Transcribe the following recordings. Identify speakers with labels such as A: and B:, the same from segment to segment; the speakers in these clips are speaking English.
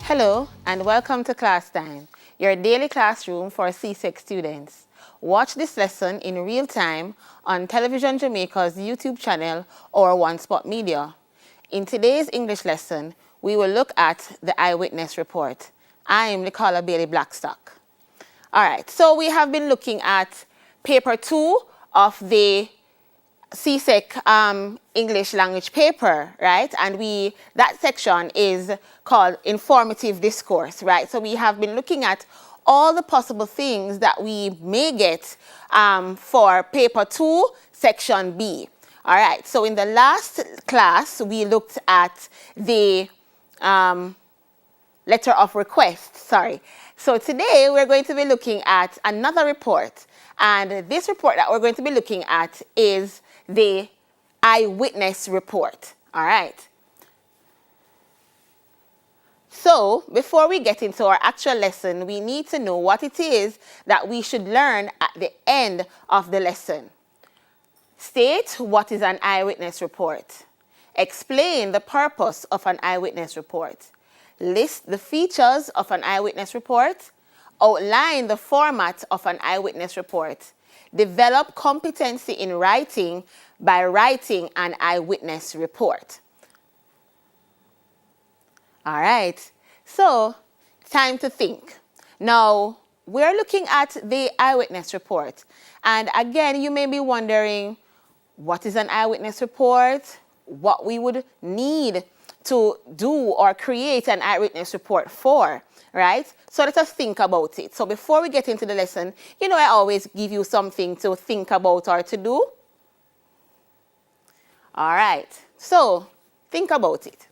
A: Hello and welcome to Class Time, your daily classroom for CSEC students. Watch this lesson in real time on Television Jamaica's YouTube channel or One Spot Media. In today's English lesson, we will look at the eyewitness report. I am Nicola Bailey Blackstock. All right, so we have been looking at paper 2 of the CSEC English language paper, right? And that section is called informative discourse, right? So we have been looking at all the possible things that we may get for paper 2, section B. All right, so in the last class, we looked at the letter of request, So today we're going to be looking at another report. And this report that we're going to be looking at is the eyewitness report. All right. So before we get into our actual lesson, we need to know what it is that we should learn at the end of the lesson. State what is an eyewitness report. Explain the purpose of an eyewitness report. List the features of an eyewitness report. Outline the format of an eyewitness report. Develop competency in writing by writing an eyewitness report. All right, so time to think. Now, we're looking at the eyewitness report. And again, you may be wondering, what is an eyewitness report? What we would need to do or create an eyewitness report for, right? So let us think about it. So before we get into the lesson, you know I always give you something to think about or to do. All right, so think about it.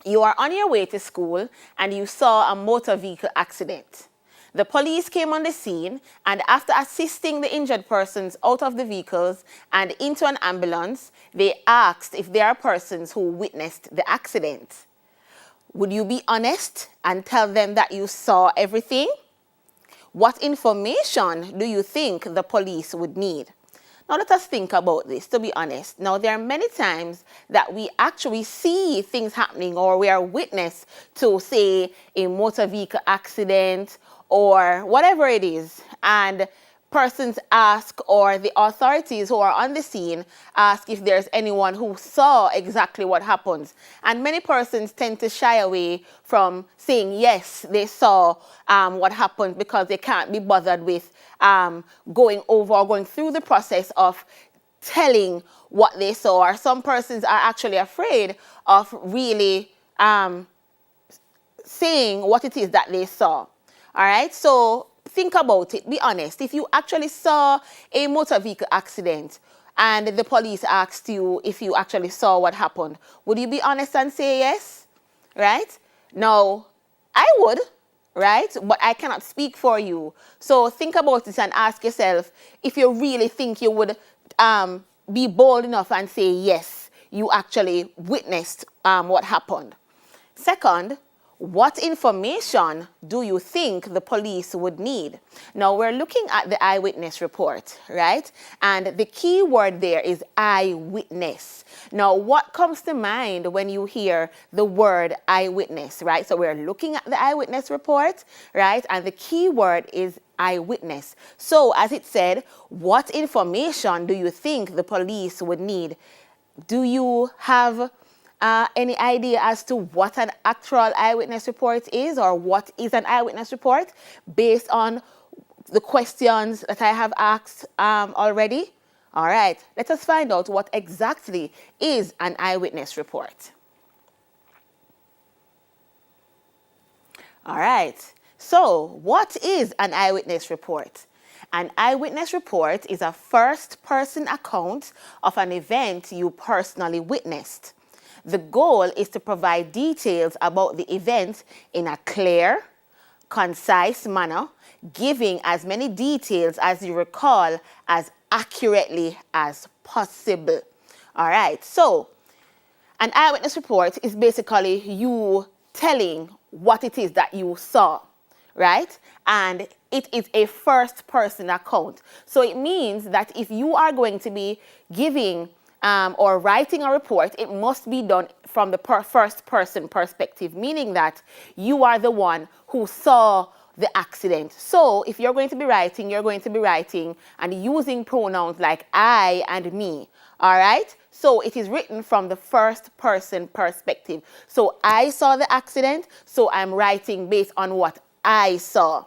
A: You are on your way to school and you saw a motor vehicle accident. The police came on the scene and after assisting the injured persons out of the vehicles and into an ambulance, they asked if there are persons who witnessed the accident. Would you be honest and tell them that you saw everything? What information do you think the police would need? Now let us think about this, to be honest. Now there are many times that we actually see things happening or we are witness to, say, a motor vehicle accident or whatever it is, and persons ask, or the authorities who are on the scene ask if there's anyone who saw exactly what happens. And many persons tend to shy away from saying yes, they saw what happened because they can't be bothered with going over or going through the process of telling what they saw. Or some persons are actually afraid of really saying what it is that they saw. All right, so think about it, be honest. If you actually saw a motor vehicle accident and the police asked you if you actually saw what happened, would you be honest and say yes? Right? Now, I would, right? But I cannot speak for you. So think about it and ask yourself if you really think you would be bold enough and say yes, you actually witnessed what happened. Second, what information do you think the police would need? Now, we're looking at the eyewitness report, right? And the key word there is eyewitness. Now, what comes to mind when you hear the word eyewitness, right? So we're looking at the eyewitness report, right? And the key word is eyewitness. So, as it said, what information do you think the police would need? Do you have any idea as to what an actual eyewitness report is, or what is an eyewitness report based on the questions that I have asked already? All right, let us find out what exactly is an eyewitness report. All right, so what is an eyewitness report? An eyewitness report is a first-person account of an event you personally witnessed. The goal is to provide details about the event in a clear, concise manner, giving as many details as you recall as accurately as possible. All right, so an eyewitness report is basically you telling what it is that you saw, right? And it is a first-person account. So it means that if you are going to be giving or writing a report, it must be done from the first person perspective, meaning that you are the one who saw the accident. So if you're going to be writing, you're going to be writing and using pronouns like I and me. All right? So it is written from the first person perspective. So I saw the accident, so I'm writing based on what I saw.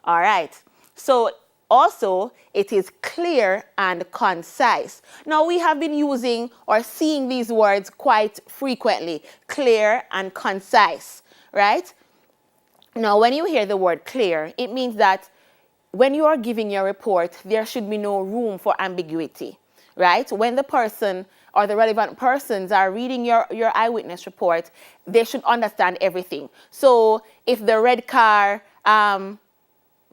A: All right? So also, it is clear and concise. Now, we have been using or seeing these words quite frequently, clear and concise, right? Now, when you hear the word clear, it means that when you are giving your report, there should be no room for ambiguity, right? When the person or the relevant persons are reading your eyewitness report, they should understand everything. So if the red car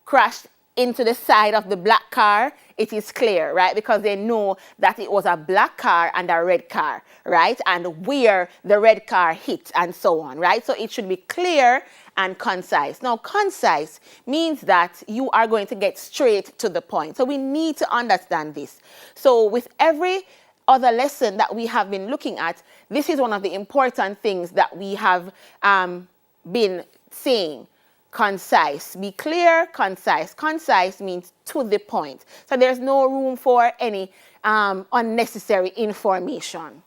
A: crashed into the side of the black car, it is clear, right? Because they know that it was a black car and a red car, right? And where the red car hit and so on, right? So it should be clear and concise. Now, concise means that you are going to get straight to the point. So we need to understand this. So with every other lesson that we have been looking at, this is one of the important things that we have been saying. Concise. Be clear, concise. Concise means to the point. So there's no room for any unnecessary information.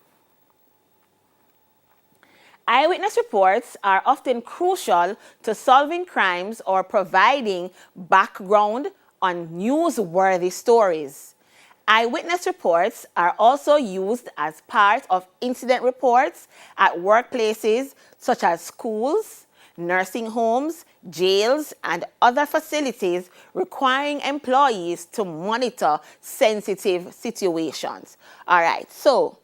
A: Eyewitness reports are often crucial to solving crimes or providing background on newsworthy stories. Eyewitness reports are also used as part of incident reports at workplaces such as schools, nursing homes, jails, and other facilities requiring employees to monitor sensitive situations. All right, so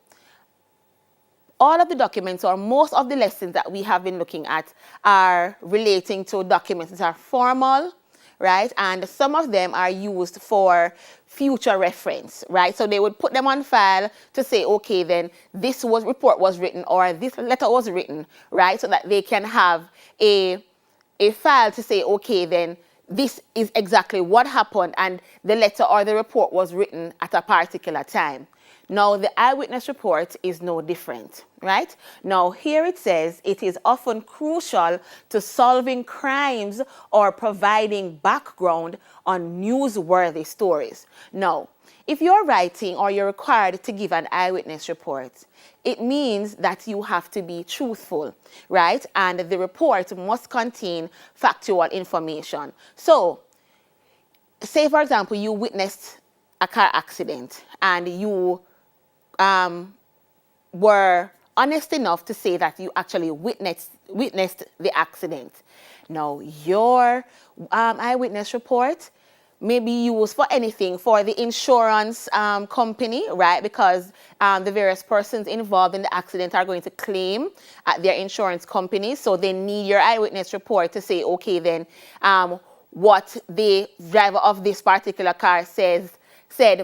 A: all of the documents or most of the lessons that we have been looking at are relating to documents that are formal, right? And some of them are used for future reference, right? So they would put them on file to say, okay, then this report was written or this letter was written, right? So that they can have a file to say, okay, then this is exactly what happened and the letter or the report was written at a particular time. Now, the eyewitness report is no different, right? Now, here it says it is often crucial to solving crimes or providing background on newsworthy stories. Now, if you're writing or you're required to give an eyewitness report, it means that you have to be truthful, right? And the report must contain factual information. So, say, for example, you witnessed a car accident and you were honest enough to say that you actually witnessed the accident. Now, your eyewitness report may be used for anything, for the insurance company, right? Because the various persons involved in the accident are going to claim at their insurance company. So they need your eyewitness report to say, okay, then what the driver of this particular car said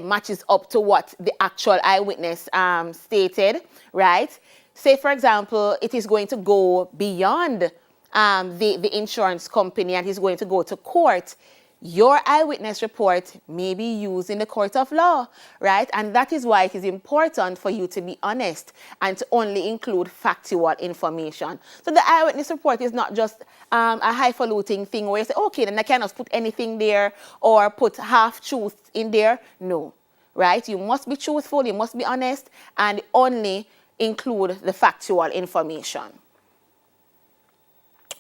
A: matches up to what the actual eyewitness stated, right? Say, for example, it is going to go beyond the insurance company and he's going to go to court. Your eyewitness report may be used in the court of law, right? And that is why it is important for you to be honest and to only include factual information. So the eyewitness report is not just a highfalutin thing where you say, okay, then I cannot put anything there or put half-truth in there. No, right? You must be truthful, you must be honest, and only include the factual information.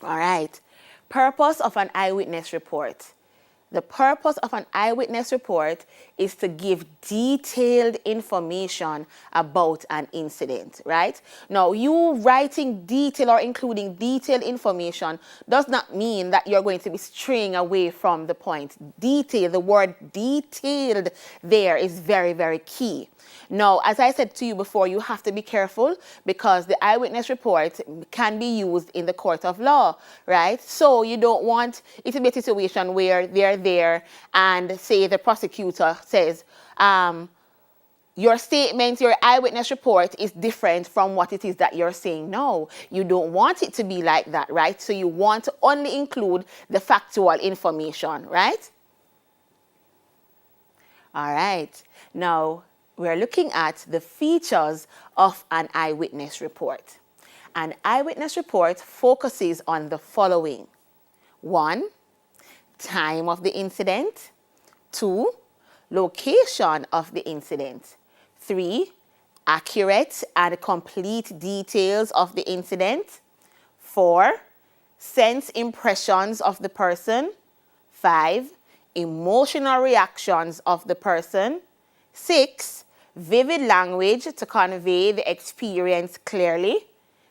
A: All right. Purpose of an eyewitness report. The purpose of an eyewitness report is to give detailed information about an incident, right? Now, you writing detail or including detailed information does not mean that you're going to be straying away from the point. Detail, the word detailed there is very, very key. Now, as I said to you before, you have to be careful because the eyewitness report can be used in the court of law, right? So you don't want it to be a situation where they're there and say the prosecutor says, your statement, your eyewitness report is different from what it is that you're saying. No, you don't want it to be like that, right? So you want to only include the factual information, right? All right. Now, we're looking at the features of an eyewitness report. An eyewitness report focuses on the following. 1, time of the incident. 2, location of the incident. 3, accurate and complete details of the incident. 4, sense impressions of the person. 5, emotional reactions of the person. 6, vivid language to convey the experience clearly.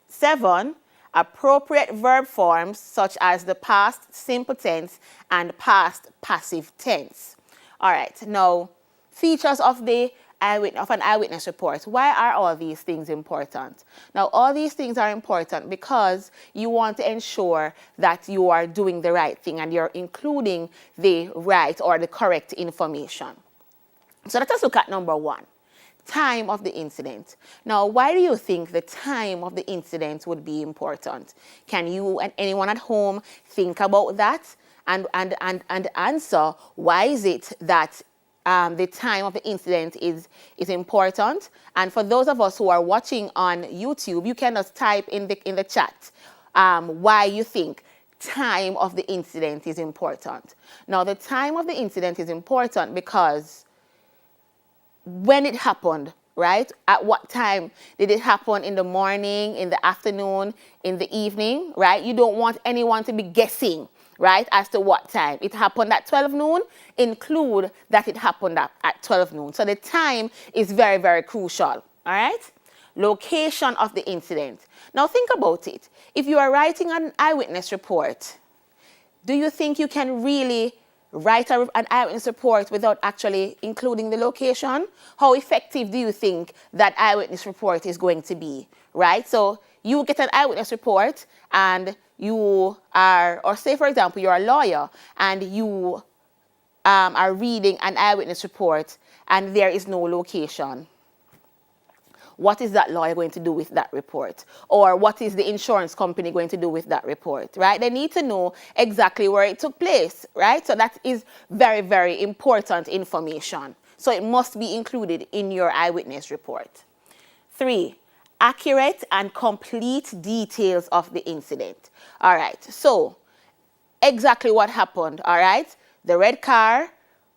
A: 7, appropriate verb forms such as the past simple tense and past passive tense. All right, now features of an eyewitness report. Why are all these things important? Now, all these things are important because you want to ensure that you are doing the right thing and you're including the right or the correct information. So let us look at number 1, time of the incident. Now, why do you think the time of the incident would be important? Can you and anyone at home think about that and answer why is it that the time of the incident is important? And for those of us who are watching on YouTube, you can just type in the chat why you think time of the incident is important. Now, the time of the incident is important because when it happened, right? At what time did it happen? In the morning, in the afternoon, in the evening, right? You don't want anyone to be guessing, right, as to what time. It happened at 12 noon, include that it happened at 12 noon. So the time is very, very crucial, all right? Location of the incident. Now think about it. If you are writing an eyewitness report, do you think you can really write an eyewitness report without actually including the location? How effective do you think that eyewitness report is going to be, right? So you get an eyewitness report and you are, or say for example, you're a lawyer and you are reading an eyewitness report and there is no location. What is that lawyer going to do with that report? Or what is the insurance company going to do with that report, right? They need to know exactly where it took place, right? So that is very, very important information. So it must be included in your eyewitness report. 3, accurate and complete details of the incident. All right, so exactly what happened, all right? The red car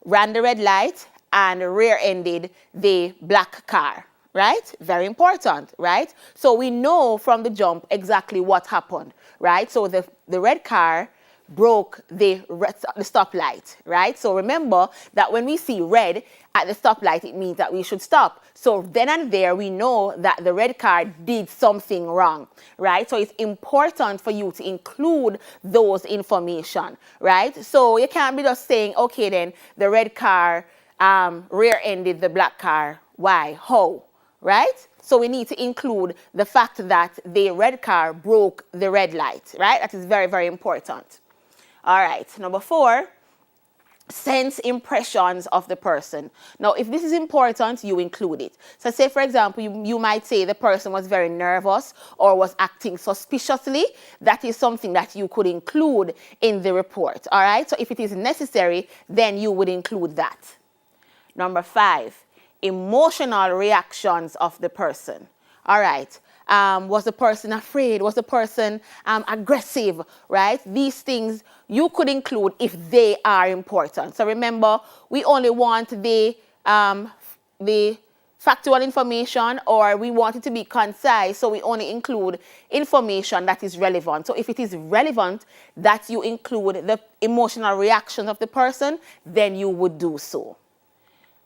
A: ran the red light and rear-ended the black car. Right? Very important, right? So we know from the jump exactly what happened, right? So the red car broke the stoplight, right? So remember that when we see red at the stoplight, it means that we should stop. So then and there, we know that the red car did something wrong, right? So it's important for you to include those information, right? So you can't be just saying, okay, then the red car rear-ended the black car. Why? How? Right? So we need to include the fact that the red car broke the red light, right? That is very, very important. All right, number 4, sense impressions of the person. Now, if this is important, you include it. So say, for example, you might say the person was very nervous or was acting suspiciously. That is something that you could include in the report, all right? So if it is necessary, then you would include that. Number 5, emotional reactions of the person. All right. Was the person afraid? Was the person aggressive? Right? These things you could include if they are important. So remember, we only want the factual information, or we want it to be concise, so we only include information that is relevant. So if it is relevant that you include the emotional reactions of the person, then you would do so.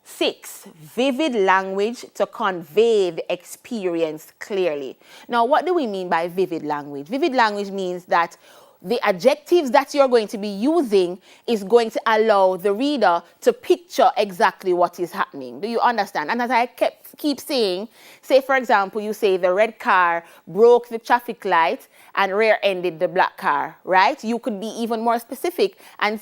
A: 6, vivid language to convey the experience clearly. Now, what do we mean by vivid language? Vivid language means that the adjectives that you're going to be using is going to allow the reader to picture exactly what is happening. Do you understand? And as I keep saying, say, for example, you say the red car broke the traffic light and rear-ended the black car, right? You could be even more specific and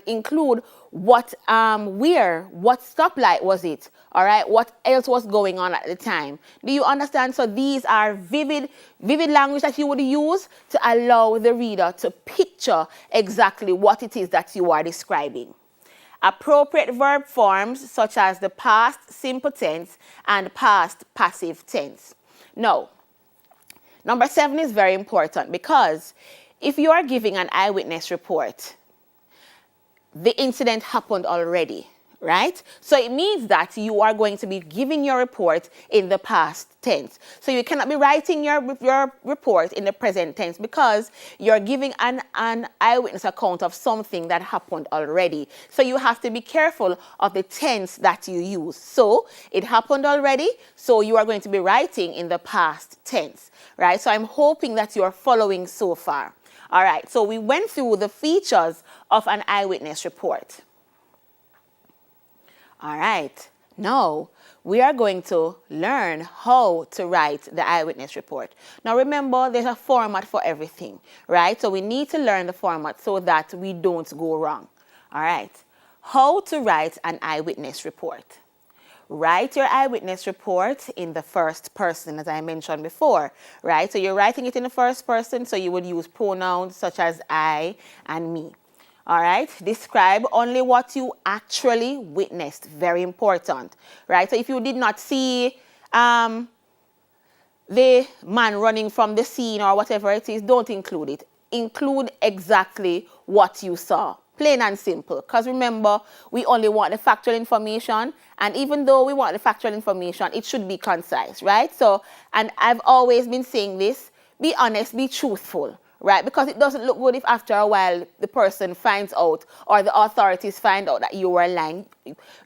A: include what stoplight was it, all right? What else was going on at the time? Do you understand? So these are vivid language that you would use to allow the reader to picture exactly what it is that you are describing. appropriate verb forms such as the past simple tense and past passive tense. Now, number 7 is very important because if you are giving an eyewitness report, the incident happened already, right? So it means that you are going to be giving your report in the past tense. So you cannot be writing your report in the present tense because you're giving an eyewitness account of something that happened already. So you have to be careful of the tense that you use. So it happened already, so you are going to be writing in the past tense, right? So I'm hoping that you're following so far. All right, so we went through the features of an eyewitness report. All right, now we are going to learn how to write the eyewitness report. Now remember, there's a format for everything, right? So we need to learn the format so that we don't go wrong. All right, how to write an eyewitness report. Write your eyewitness report in the first person, as I mentioned before, right? So you're writing it in the first person, so you would use pronouns such as I and me. All right, describe only what you actually witnessed. Very important, right? So if you did not see the man running from the scene or whatever it is, don't include it. Include exactly what you saw. Plain and simple. Because remember, we only want the factual information. And even though we want the factual information, it should be concise, right? So, and I've always been saying this, be honest, be truthful, right? Because it doesn't look good if after a while the person finds out or the authorities find out that you were lying.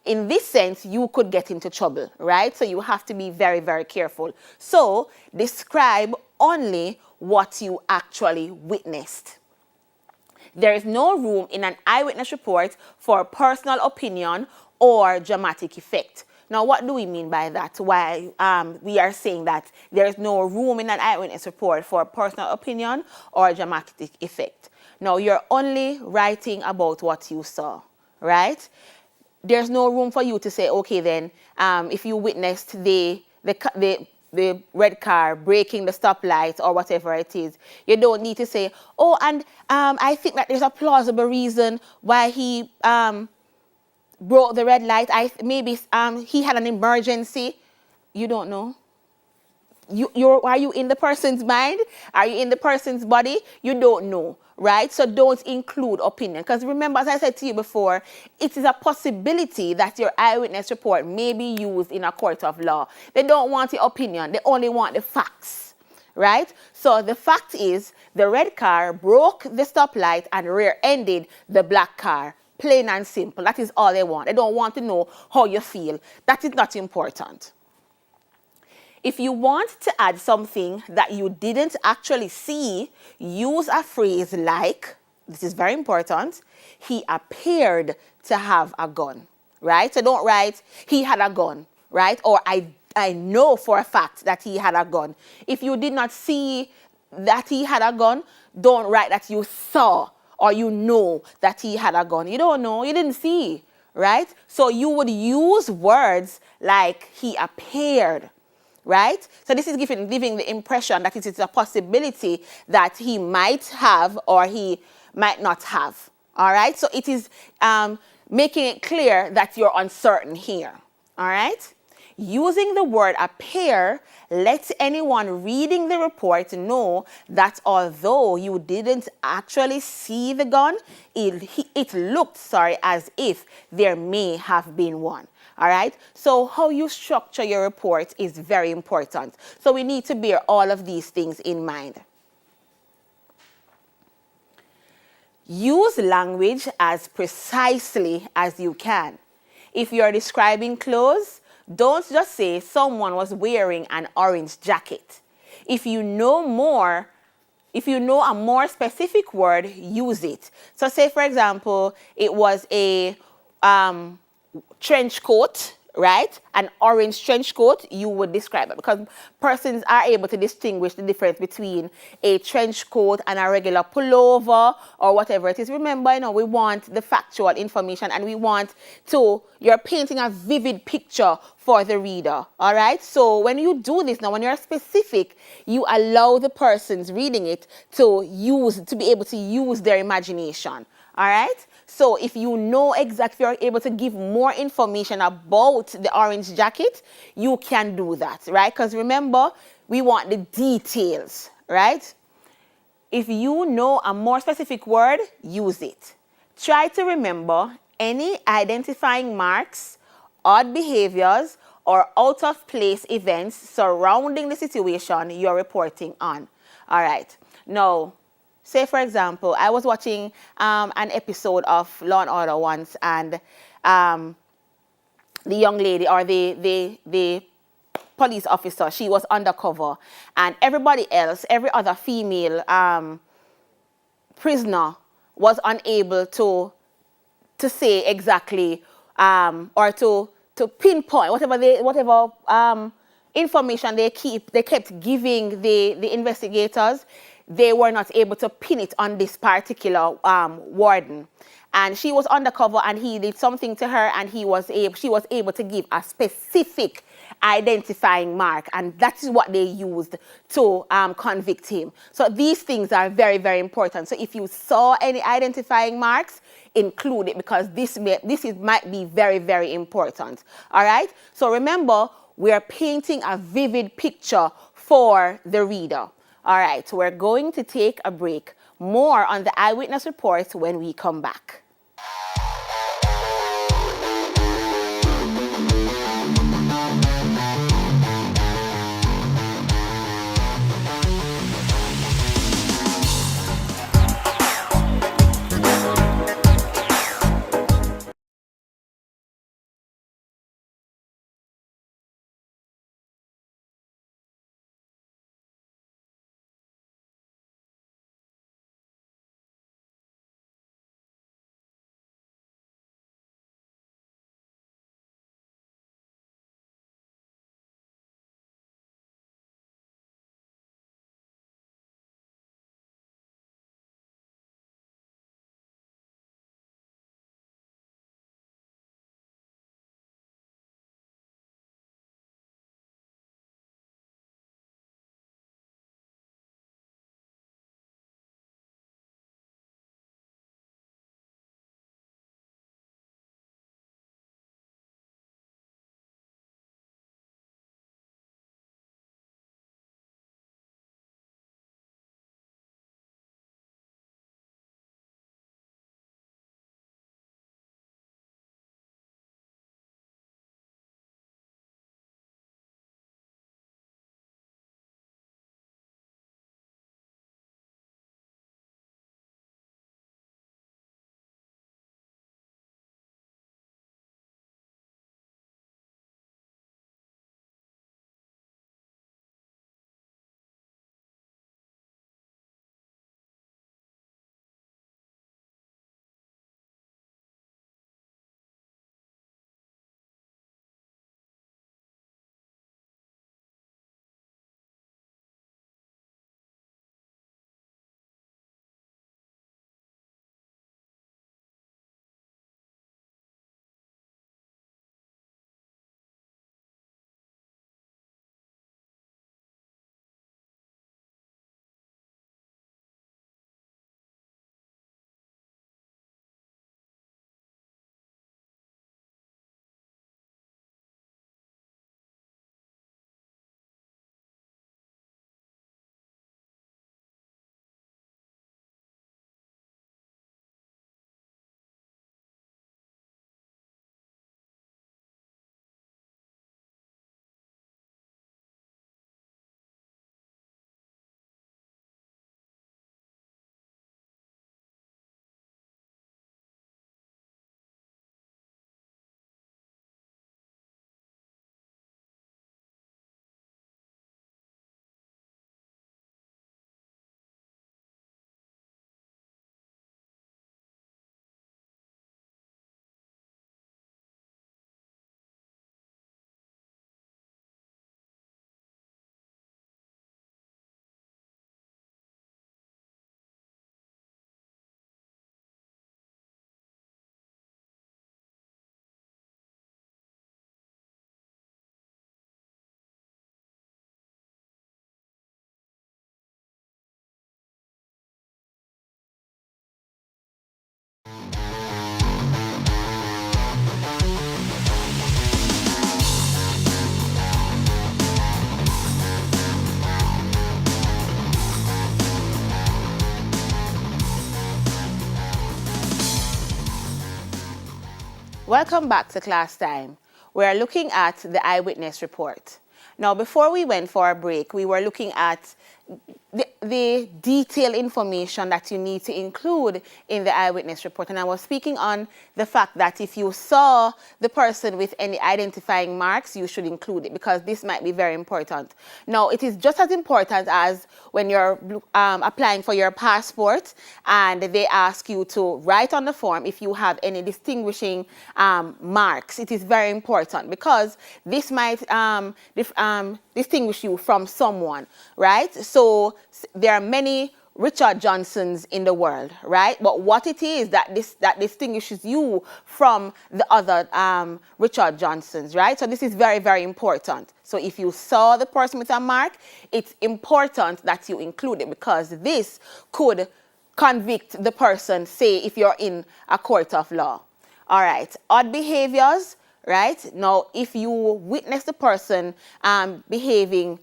A: In this sense, you could get into trouble, right? So you have to be very, very careful. So describe only what you actually witnessed. There is no room in an eyewitness report for personal opinion or dramatic effect. Now, what do we mean by that? Why we are saying that there is no room in an eyewitness report for personal opinion or dramatic effect. Now, you're only writing about what you saw, right? There's no room for you to say, okay, then, if you witnessed the red car breaking the stoplight or whatever it is, you don't need to say, oh, and I think that there's a plausible reason why he broke the red light. Maybe he had an emergency. You don't know. Are you in the person's mind? Are you in the person's body? You don't know, right? So don't include opinion. Because remember, as I said to you before, it is a possibility that your eyewitness report may be used in a court of law. They don't want the opinion. They only want the facts, right? So the fact is the red car broke the stoplight and rear-ended the black car. Plain and simple. That is all they want. They don't want to know how you feel. That is not important. If you want to add something that you didn't actually see, use a phrase like, this is very important, he appeared to have a gun, right? So don't write, he had a gun, right? Or I know for a fact that he had a gun. If you did not see that he had a gun, don't write that you saw or you know that he had a gun. You don't know, you didn't see, right? So you would use words like he appeared, right? So this is giving the impression that it is a possibility that he might have or he might not have, all right? So it is making it clear that you're uncertain here, all right? Using the word appear lets anyone reading the report know that although you didn't actually see the gun, it looked, as if there may have been one. All right, so how you structure your report is very important. So we need to bear all of these things in mind. Use language as precisely as you can. If you're describing clothes, don't just say someone was wearing an orange jacket. If you know a more specific word, use it. So say, for example, it was a trench coat, right? An orange trench coat, you would describe it because persons are able to distinguish the difference between a trench coat and a regular pullover or whatever it is. Remember, we want the factual information and we want you're painting a vivid picture for the reader, all right? So when you do this now, when you're specific, you allow the persons reading it to be able to use their imagination, all right? So if you know exactly, if you're able to give more information about the orange jacket, you can do that, right? Because remember, we want the details, right? If you know a more specific word, use it. Try to remember any identifying marks, odd behaviors, or out of place events surrounding the situation you're reporting on. All right. Now, say for example, I was watching an episode of Law and Order once, and the young lady, or the police officer, she was undercover, and everybody else, every other female prisoner was unable to say exactly or to pinpoint whatever information they kept giving the investigators. They were not able to pin it on this particular warden, and she was undercover, and he did something to her, and she was able to give a specific identifying mark, and that is what they used to convict him. So these things are very, very important. So if you saw any identifying marks, include it, because this might be very, very important. All right. So remember, we are painting a vivid picture for the reader. All right. We're going to take a break. More on the eyewitness report when we come back. Welcome back to class time. We are looking at the eyewitness report. Now, before we went for a break, we were looking at the detailed information that you need to include in the eyewitness report. And I was speaking on the fact that if you saw the person with any identifying marks, you should include it because this might be very important. Now, it is just as important as when you're applying for your passport and they ask you to write on the form if you have any distinguishing marks. It is very important because this might distinguish you from someone, right? So there are many Richard Johnsons in the world, right? But what it is that distinguishes you from the other Richard Johnsons, right? So this is very, very important. So if you saw the person with a mark, it's important that you include it because this could convict the person, say, if you're in a court of law. All right, odd behaviors. Right? Now, if you witness the person behaving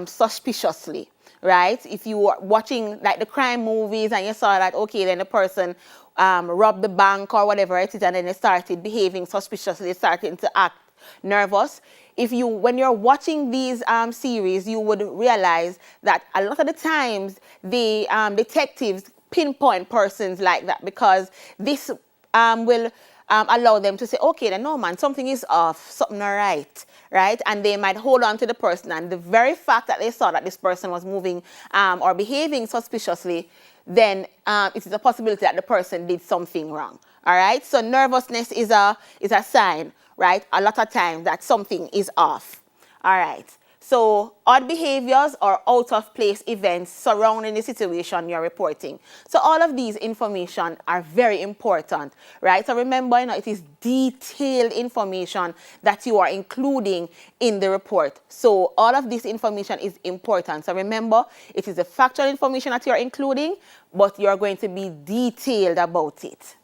A: suspiciously, right? If you were watching like the crime movies and you saw that, okay, then the person robbed the bank or whatever it is, and then they started behaving suspiciously, starting to act nervous. When you're watching these series, you would realize that a lot of the times the detectives pinpoint persons like that because this will allow them to say, okay, then no man, something is off, something not right? And they might hold on to the person, and the very fact that they saw that this person was moving or behaving suspiciously, then it is a possibility that the person did something wrong, all right? So nervousness is a sign, right? A lot of times that something is off, all right? So odd behaviors or out of place events surrounding the situation you're reporting. So all of these information are very important, right? So remember, it is detailed information that you are including in the report. So all of this information is important. So remember, it is the factual information that you're including, but you're going to be detailed about it.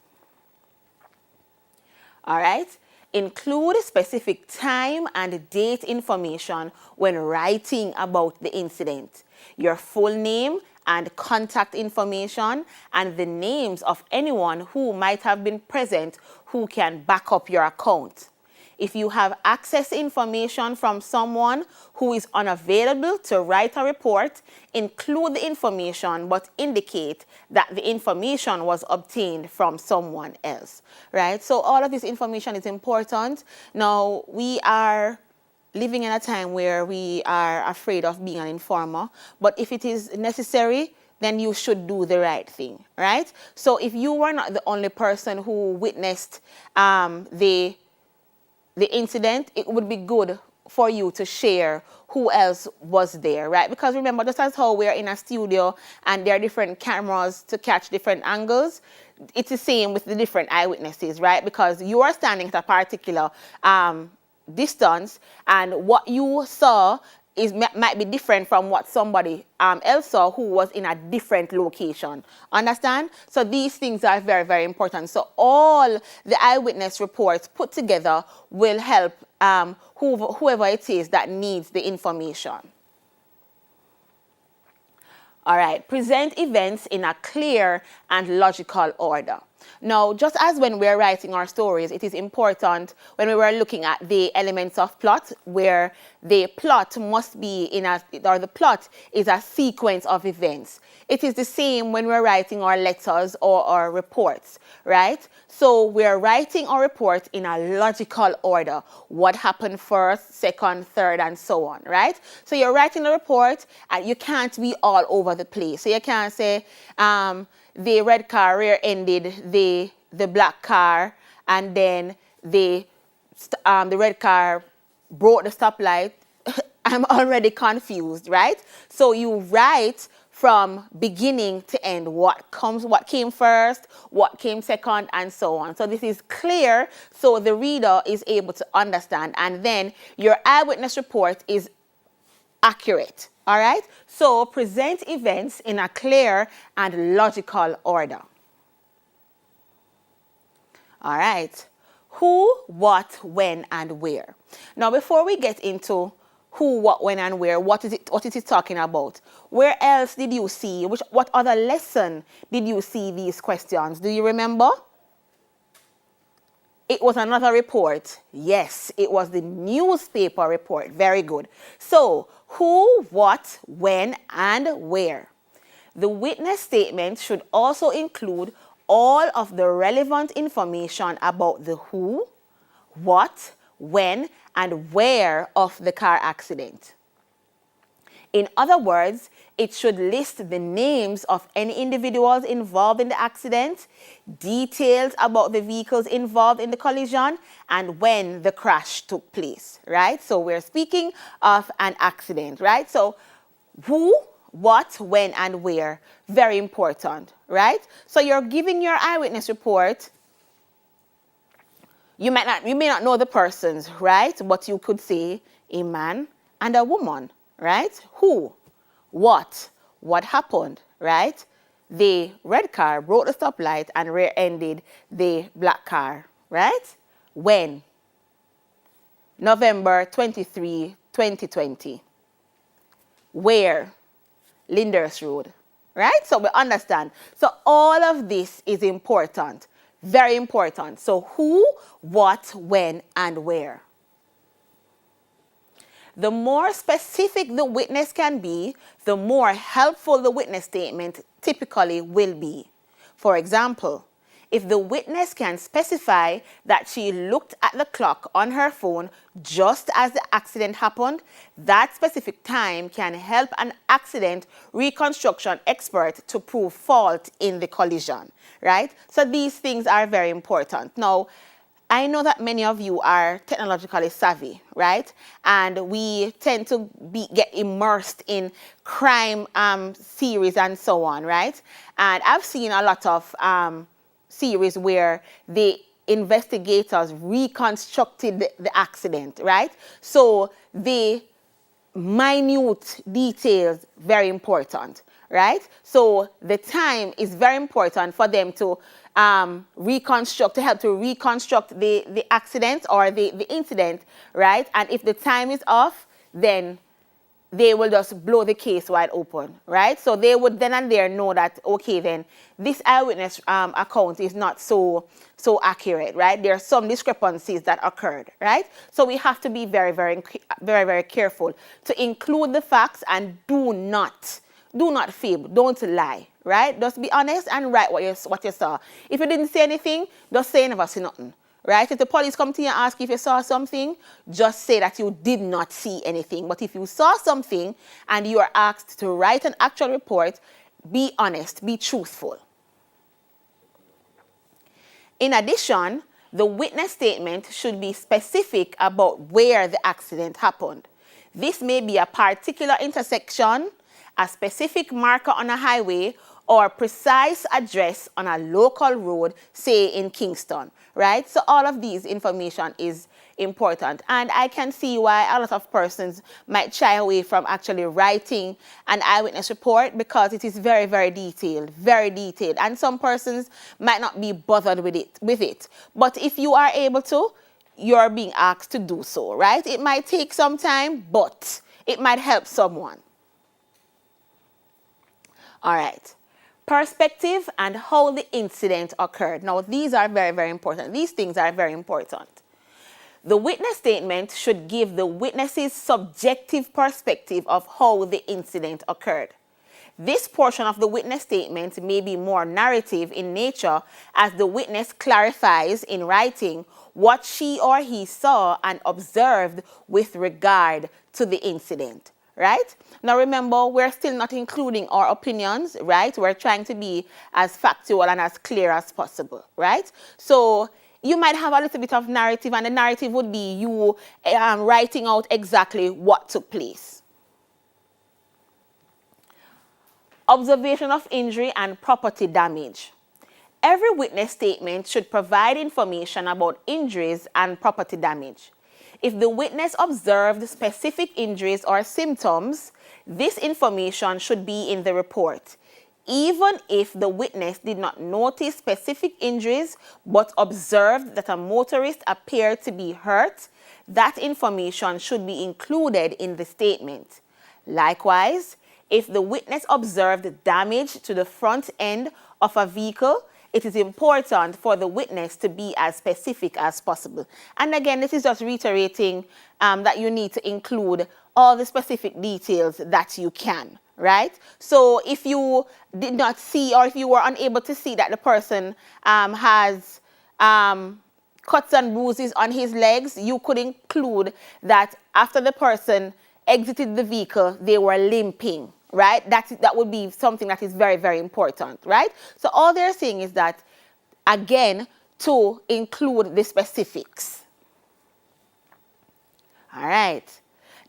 A: All right? Include specific time and date information when writing about the incident. Your full name and contact information and the names of anyone who might have been present who can back up your account. If you have access information from someone who is unavailable to write a report, include the information but indicate that the information was obtained from someone else, right? So all of this information is important. Now, we are living in a time where we are afraid of being an informer, but if it is necessary, then you should do the right thing, right? So if you were not the only person who witnessed the incident, it would be good for you to share who else was there, right? Because remember, just as how we're in a studio and there are different cameras to catch different angles, it's the same with the different eyewitnesses, right? Because you are standing at a particular distance and what you saw might be different from what somebody else saw who was in a different location. Understand? So these things are very, very important. So all the eyewitness reports put together will help whoever it is that needs the information. All right, present events in a clear and logical order. Now, just as when we're writing our stories, it is important when we were looking at the elements of plot, where the plot must be the plot is a sequence of events. It is the same when we're writing our letters or our reports, right? So we're writing our report in a logical order. What happened first, second, third, and so on, right? So you're writing a report and you can't be all over the place. So you can't say, the red car rear-ended the black car, and then the red car broke the stoplight. I'm already confused, right? So you write from beginning to end, what came first, what came second, and so on. So this is clear, so the reader is able to understand, and then your eyewitness report is accurate. All right? So present events in a clear and logical order. All right. Who, what, when, and where. Now, before we get into who, what, when, and where, what is it talking about? Where else did you see? What other lesson did you see these questions? Do you remember? It was another report. Yes, it was the newspaper report. Very good. So, who, what, when, and where. The witness statement should also include all of the relevant information about the who, what, when, and where of the car accident. In other words, it should list the names of any individuals involved in the accident, details about the vehicles involved in the collision, and when the crash took place, right? So we're speaking of an accident, right? So who, what, when, and where, very important, right? So you're giving your eyewitness report. You may not know the persons, right? But you could say a man and a woman, right? Who, what happened, right? The red car broke the stoplight and rear-ended the black car, right? When? November 23, 2020. Where? Linders Road, right? So we understand. So all of this is important, very important. So who, what, when, and where. The more specific the witness can be, the more helpful the witness statement typically will be. For example, if the witness can specify that she looked at the clock on her phone just as the accident happened, that specific time can help an accident reconstruction expert to prove fault in the collision, right? So these things are very important. Now, I know that many of you are technologically savvy, right? And we tend to get immersed in crime series and so on, right? And I've seen a lot of series where the investigators reconstructed the accident, right? So the minute details, very important, right? So the time is very important for them to reconstruct, to help to reconstruct the accident or the incident, right? And if the time is off, then they will just blow the case wide open, right? So they would then and there know that, okay, then this eyewitness account is not so accurate, right? There are some discrepancies that occurred, right? So we have to be very, very careful to include the facts and do not fib, don't lie, right? Just be honest and write what you saw. If you didn't say anything, just say never see nothing. Right? If the police come to you and ask if you saw something, just say that you did not see anything. But if you saw something and you are asked to write an actual report, be honest, be truthful. In addition, the witness statement should be specific about where the accident happened. This may be a particular intersection, a specific marker on a highway, or precise address on a local road, say in Kingston, right? So all of these information is important. And I can see why a lot of persons might shy away from actually writing an eyewitness report because it is very, very detailed, very detailed. And some persons might not be bothered with it. But if you are able to, you're being asked to do so, right? It might take some time, but it might help someone. All right. Perspective and how the incident occurred. Now, these are very, very important. These things are very important. The witness statement should give the witness's subjective perspective of how the incident occurred. This portion of the witness statement may be more narrative in nature as the witness clarifies in writing what she or he saw and observed with regard to the incident. Right? Now remember, we're still not including our opinions, right? We're trying to be as factual and as clear as possible, right? So you might have a little bit of narrative, and the narrative would be you writing out exactly what took place. Observation of injury and property damage. Every witness statement should provide information about injuries and property damage. If the witness observed specific injuries or symptoms, this information should be in the report. Even if the witness did not notice specific injuries but observed that a motorist appeared to be hurt, that information should be included in the statement. Likewise, if the witness observed damage to the front end of a vehicle, it is important for the witness to be as specific as possible. And again, this is just reiterating that you need to include all the specific details that you can, right? So if you did not see, or if you were unable to see that the person has cuts and bruises on his legs, you could include that after the person exited the vehicle, they were limping, right? That would be something that is very, very important, right? So all they're saying is that, again, to include the specifics. All right.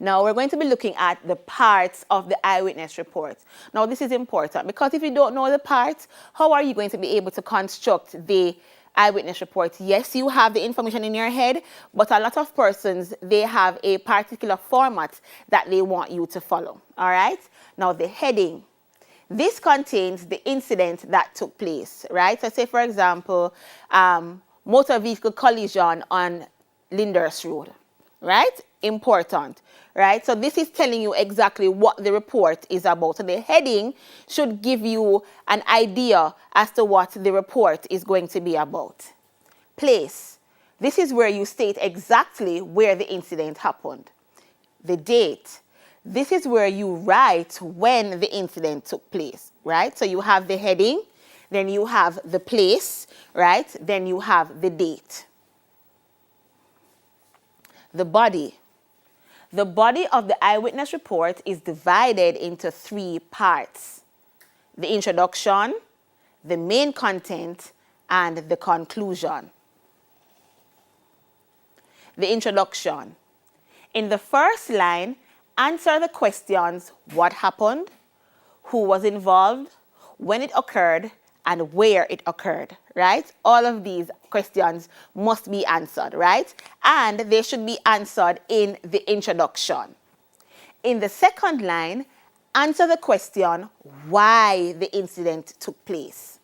A: Now we're going to be looking at the parts of the eyewitness report. Now this is important because if you don't know the parts, how are you going to be able to construct the eyewitness report? Yes, you have the information in your head, but a lot of persons, they have a particular format that they want you to follow. All right. Now the heading. This contains the incident that took place, right? So say, for example, motor vehicle collision on Lyndhurst Road, right? Important, right? So this is telling you exactly what the report is about. So the heading should give you an idea as to what the report is going to be about. Place. This is where you state exactly where the incident happened. The date. This is where you write when the incident took place, right? So you have the heading, then you have the place, right? Then you have the date. The body. The body of the eyewitness report is divided into 3 parts: the introduction, the main content, and the conclusion. The introduction. In the first line, answer the questions: what happened, who was involved, when it occurred, and where it occurred, right? All of these questions must be answered, right? And they should be answered in the introduction. In the second line, answer the question why the incident took place.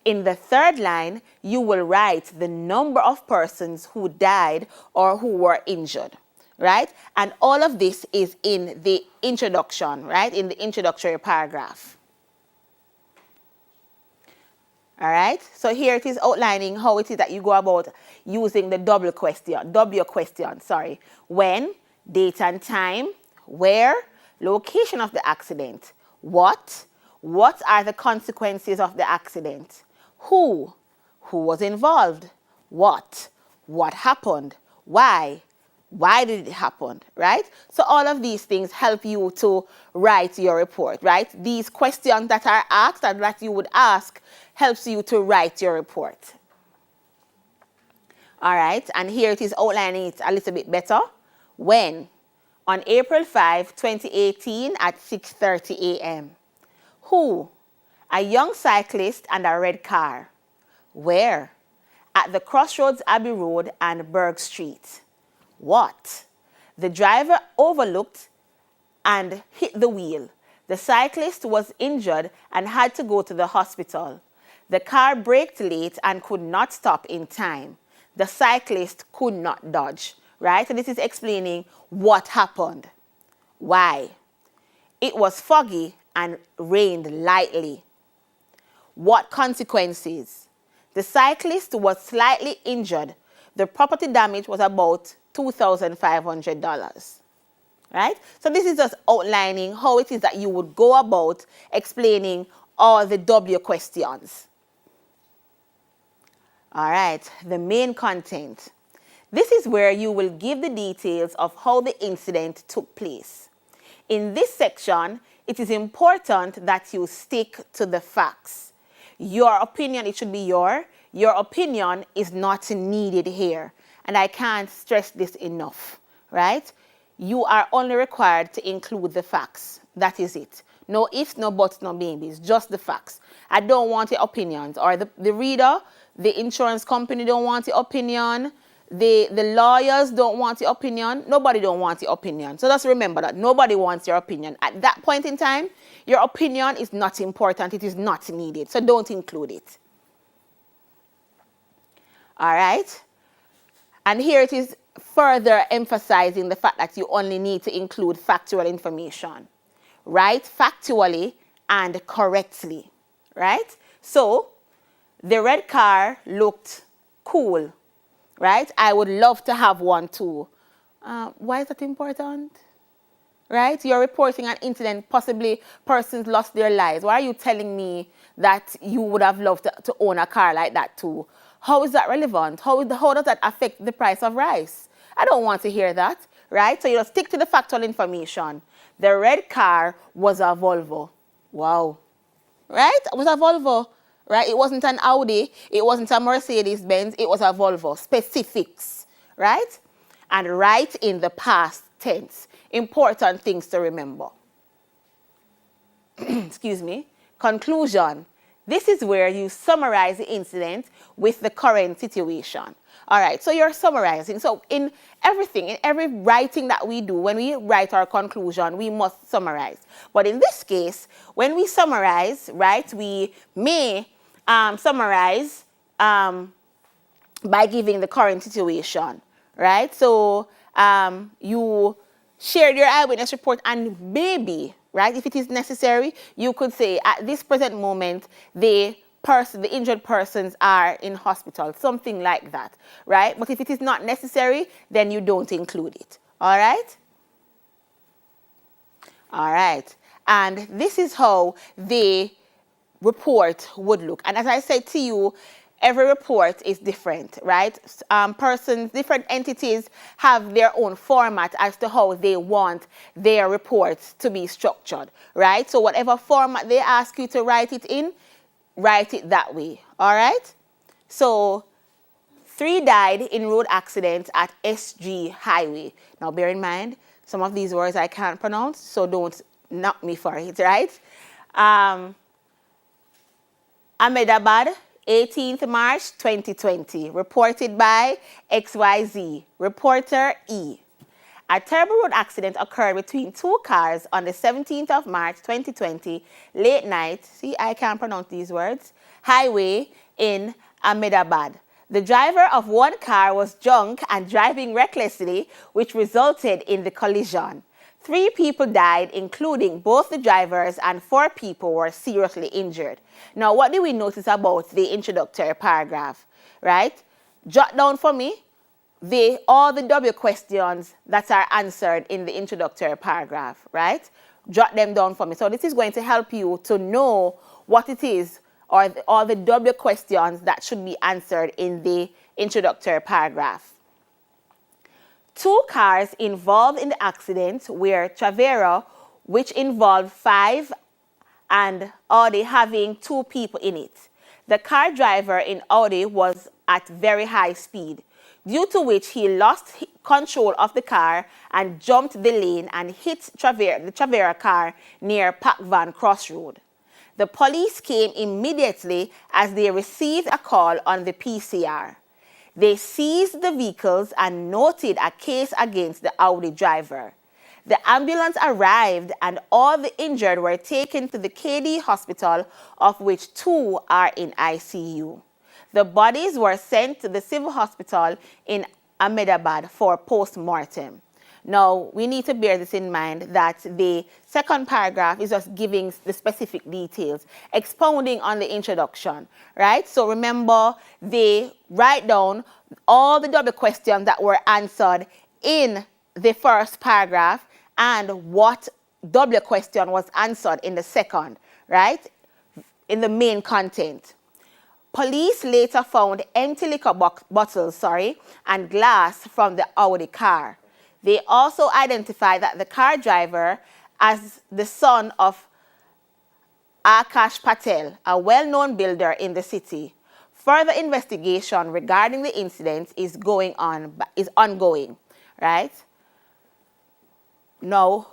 A: In the third line, you will write the number of persons who died or who were injured, right? And all of this is in the introduction, right? In the introductory paragraph. All right, so here it is outlining how it is that you go about using the W question, when, date and time, where, location of the accident, what are the consequences of the accident, who was involved, what happened, why did it happen, right? So all of these things help you to write your report, right? These questions that are asked and that you would ask helps you to write your report. All right, and here it is outlining it a little bit better. When? On April 5, 2018 at 6:30 a.m. Who? A young cyclist and a red car. Where? At the crossroads Abbey Road and Berg Street. What? The driver overlooked and hit the wheel. The cyclist was injured and had to go to the hospital. The car braked late and could not stop in time. The cyclist could not dodge, right? So this is explaining what happened. Why? It was foggy and rained lightly. What consequences? The cyclist was slightly injured. The property damage was about $2,500, right? So this is just outlining how it is that you would go about explaining all the W questions. All right, the main content. This is where you will give the details of how the incident took place. In this section, it is important that you stick to the facts. Your opinion, it should be your opinion is not needed here. And I can't stress this enough, right? You are only required to include the facts. That is it. No ifs, no buts, no maybes, just the facts. I don't want your opinions, or the reader, the insurance company don't want your opinion, the lawyers don't want your opinion, nobody don't want your opinion. So just remember that nobody wants your opinion. At that point in time, your opinion is not important, it is not needed, so don't include it. All right? And here it is further emphasizing the fact that you only need to include factual information. Write factually and correctly, right? So The red car looked cool, right? I would love to have one too. Why is that important? Right? You're reporting an incident, possibly persons lost their lives. Why are you telling me that you would have loved to own a car like that too? How is that relevant? How does that affect the price of rice? I don't want to hear that, right? So you just stick to the factual information. The red car was a Volvo. Wow. Right? It was a Volvo. Right? It wasn't an Audi. It wasn't a Mercedes Benz. It was a Volvo. Specifics. Right? And right in the past tense. Important things to remember. Excuse me. Conclusion. This is where you summarize the incident with the current situation. All right, so you're summarizing. So in everything, in every writing that we do, when we write our conclusion, we must summarize. But in this case, when we summarize, right, we may summarize by giving the current situation, right? So you shared your eyewitness report, and maybe, right, if it is necessary, you could say at this present moment, the injured persons are in hospital, something like that, right? But if it is not necessary, then you don't include it, all right? All right, and this is how the report would look. And as I said to you, every report is different, right? Persons, different entities have their own format as to how they want their reports to be structured, right? So whatever format they ask you to write it in, write it that way, all right? So 3 died in road accidents at SG Highway. Now bear in mind, some of these words I can't pronounce, so don't knock me for it, right? Ahmedabad, 18th March 2020, reported by XYZ, reporter E. A terrible road accident occurred between 2 cars on the 17th of March 2020, late night, see I can't pronounce these words, highway in Ahmedabad. The driver of one car was drunk and driving recklessly, which resulted in the collision. 3 people died, including both the drivers, and 4 people were seriously injured. Now, what do we notice about the introductory paragraph, right? Jot down for me all the W questions that are answered in the introductory paragraph, right? Jot them down for me. So this is going to help you to know what it is, or all the W questions that should be answered in the introductory paragraph. 2 cars involved in the accident were Travera, which involved 5, and Audi having 2 people in it. The car driver in Audi was at very high speed, due to which he lost control of the car and jumped the lane and hit the Travera car near Pac-Van Crossroad. The police came immediately as they received a call on the PCR. They seized the vehicles and noted a case against the Audi driver. The ambulance arrived and all the injured were taken to the KD hospital, of which 2 are in ICU. The bodies were sent to the civil hospital in Ahmedabad for post-mortem. Now, we need to bear this in mind, that the second paragraph is just giving the specific details, expounding on the introduction, right? So remember, they write down all the double questions that were answered in the first paragraph and what double question was answered in the second, right? In the main content. Police later found empty liquor bottles, and glass from the Audi car. They also identified that the car driver as the son of Akash Patel, a well-known builder in the city. Further investigation regarding the incident is ongoing, right? Now,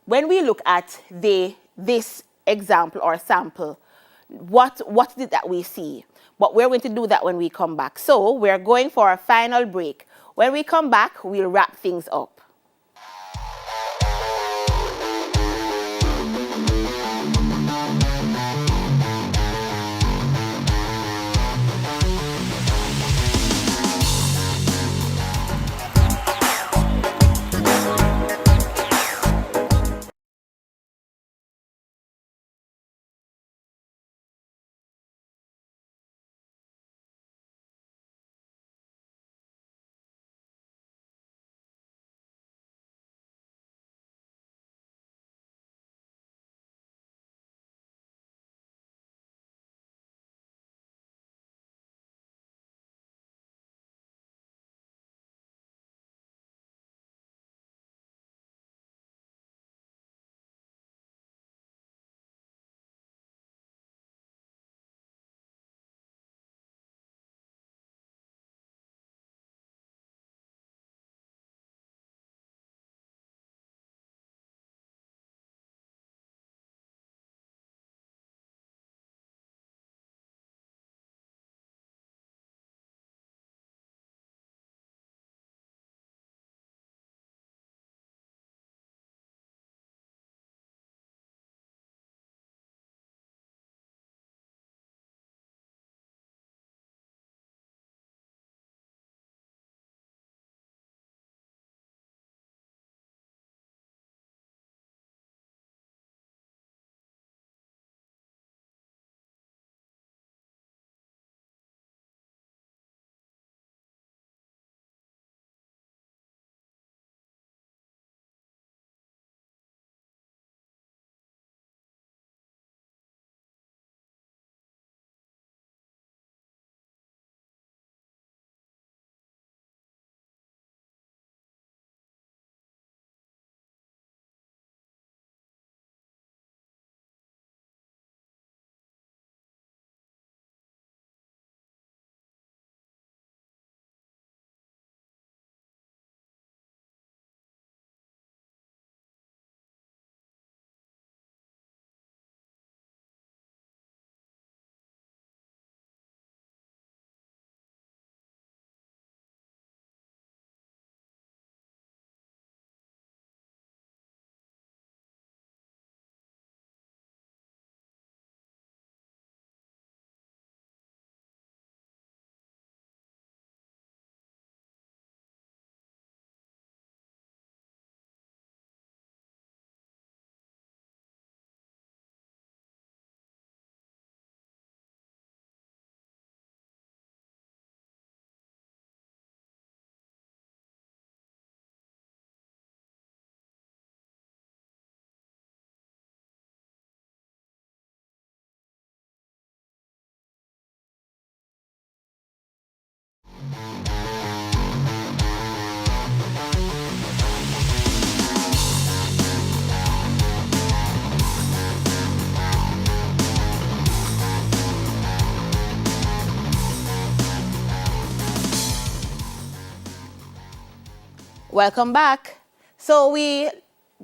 A: when we look at this example or sample, what is it that we see? But we're going to do that when we come back. So we're going for a final break. When we come back, we'll wrap things up. Welcome back. So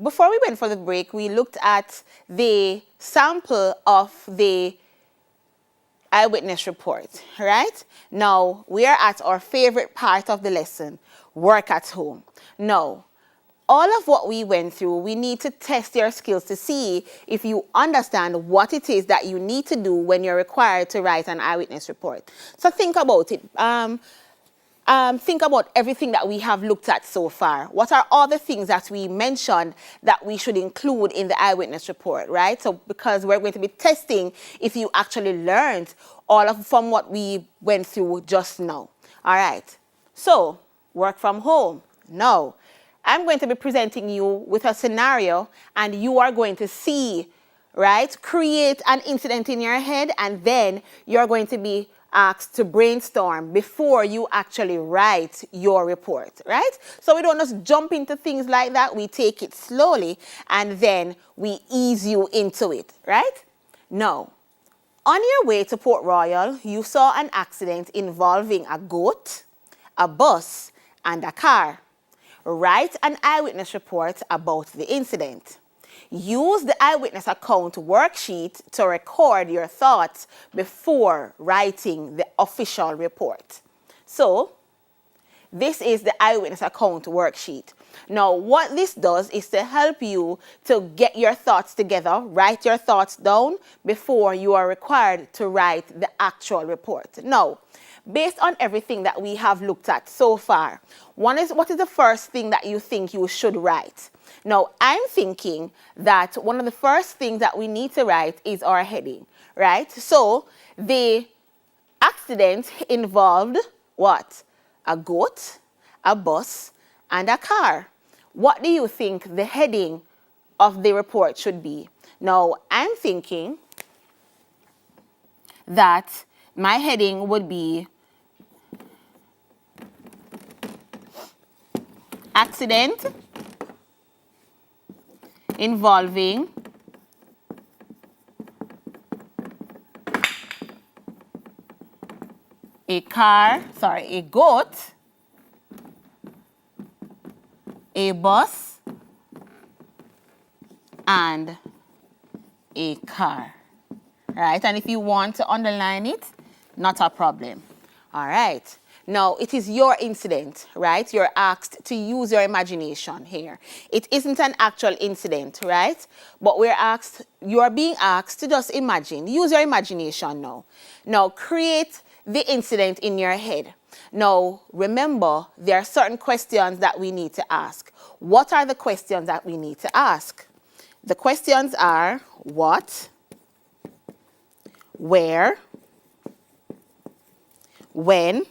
A: before we went for the break, we looked at the sample of the eyewitness report, right? Now, we are at our favorite part of the lesson, work at home. Now, all of what we went through, we need to test your skills to see if you understand what it is that you need to do when you're required to write an eyewitness report. So think about it. Think about everything that we have looked at so far. What are all the things that we mentioned that we should include in the eyewitness report, right? So because we're going to be testing if you actually learned all of from what we went through just now. All right. So work from home. No. I'm going to be presenting you with a scenario and you are going to see, right? Create an incident in your head and then you're going to be asked to brainstorm before you actually write your report, right? So we don't just jump into things like that. We take it slowly and then we ease you into it, right? Now, on your way to Port Royal, you saw an accident involving a goat, a bus, and a car. Write an eyewitness report about the incident. Use the eyewitness account worksheet to record your thoughts before writing the official report. So, this is the eyewitness account worksheet. Now, what this does is to help you to get your thoughts together, write your thoughts down before you are required to write the actual report. Now, based on everything that we have looked at so far, what is the first thing that you think you should write? Now, I'm thinking that one of the first things that we need to write is our heading, right? So, the accident involved what? A goat, a bus, and a car. What do you think the heading of the report should be? Now, I'm thinking that my heading would be accident involving a goat, a bus, and a car. Right? And if you want to underline it, not a problem. All right. Now, it is your incident, right? You're asked to use your imagination here. It isn't an actual incident, right? But you are being asked to just imagine. Use your imagination now. Now, create the incident in your head. Now, remember, there are certain questions that we need to ask. What are the questions that we need to ask? The questions are what, where, when,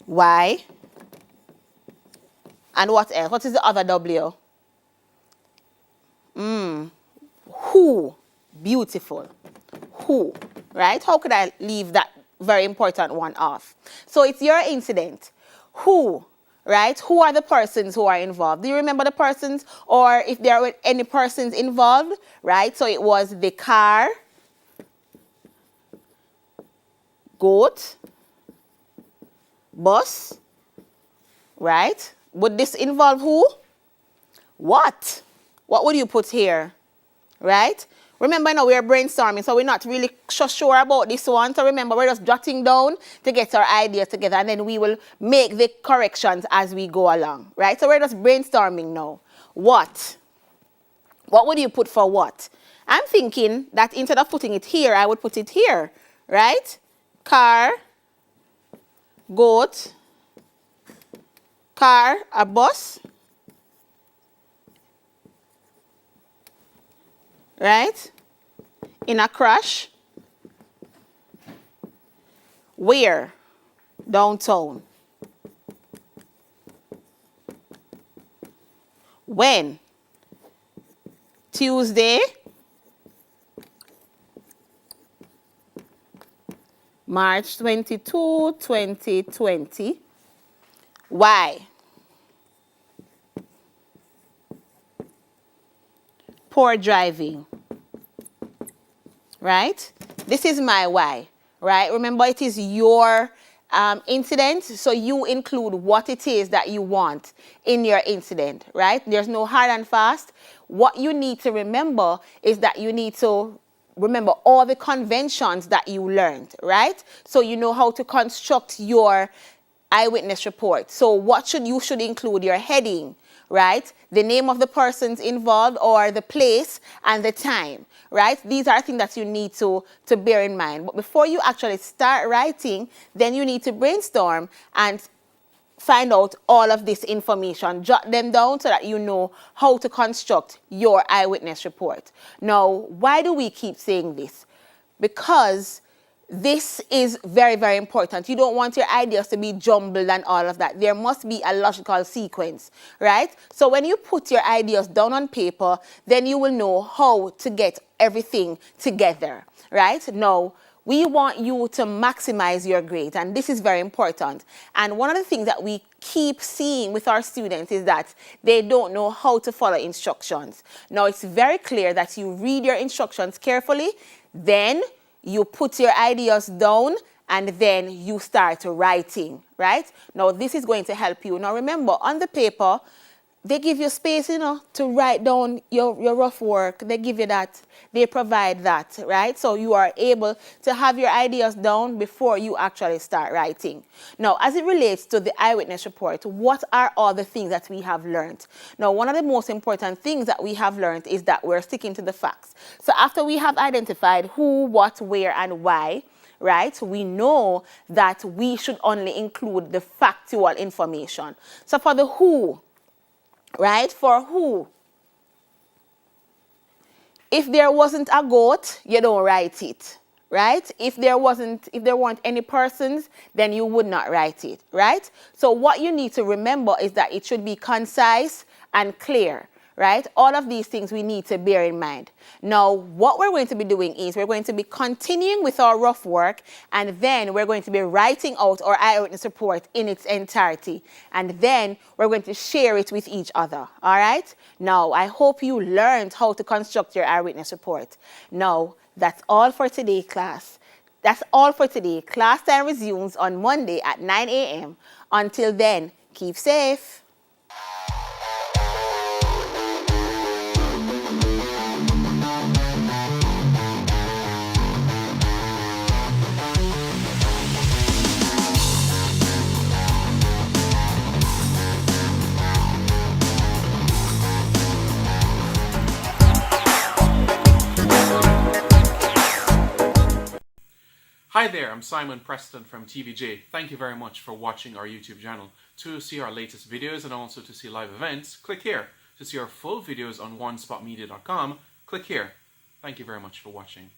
A: why, and what else? What is the other W? Who? Beautiful. Who? Right? How could I leave that very important one off? So it's your incident. Who? Right? Who are the persons who are involved? Do you remember the persons or if there were any persons involved? Right? So it was the car, goat, bus, right? Would this involve who? What? What would you put here? Right? Remember now we're brainstorming, so we're not really sure about this one. So remember, we're just jotting down to get our ideas together and then we will make the corrections as we go along. Right? So we're just brainstorming now. What? What would you put for what? I'm thinking that instead of putting it here, I would put it here. Right? Car, goat, car, a bus, right? In a crash. Where? Downtown. When? Tuesday, March 22, 2020. Why? Poor driving. Right? This is my why. Right? Remember, it is your incident, so you include what it is that you want in your incident, right? There's no hard and fast. What you need to remember is that you need to remember all the conventions that you learned, right? So you know how to construct your eyewitness report. So what you should include your heading, right? The name of the persons involved or the place and the time, right? These are things that you need to bear in mind. But before you actually start writing, then you need to brainstorm and find out all of this information. Jot them down so that you know how to construct your eyewitness report. Now, why do we keep saying this? Because this is very, very important. You don't want your ideas to be jumbled and all of that. There must be a logical sequence, right? So when you put your ideas down on paper, then you will know how to get everything together, right? Now, we want you to maximize your grades, and this is very important. And one of the things that we keep seeing with our students is that they don't know how to follow instructions. Now, it's very clear that you read your instructions carefully, then you put your ideas down, and then you start writing, right? Now, this is going to help you. Now, remember, on the paper, they give you space, to write down your rough work. They give you that. They provide that, right? So you are able to have your ideas down before you actually start writing. Now, as it relates to the eyewitness report, what are all the things that we have learned? Now, one of the most important things that we have learned is that we're sticking to the facts. So after we have identified who, what, where, and why, right, we know that we should only include the factual information. So for the who, right? For who? If there wasn't a goat, you don't write it, right? If there weren't any persons, then you would not write it, right? So what you need to remember is that it should be concise and clear, right? All of these things we need to bear in mind. Now, what we're going to be doing is we're going to be continuing with our rough work, and then we're going to be writing out our eyewitness report in its entirety. And then we're going to share it with each other, all right? Now, I hope you learned how to construct your eyewitness report. Now, that's all for today, class. That's all for today. Class time resumes on Monday at 9 a.m. Until then, keep safe.
B: Hi there, I'm Simon Preston from TVJ. Thank you very much for watching our YouTube channel. To see our latest videos and also to see live events, click here. To see our full videos on onespotmedia.com, click here. Thank you very much for watching.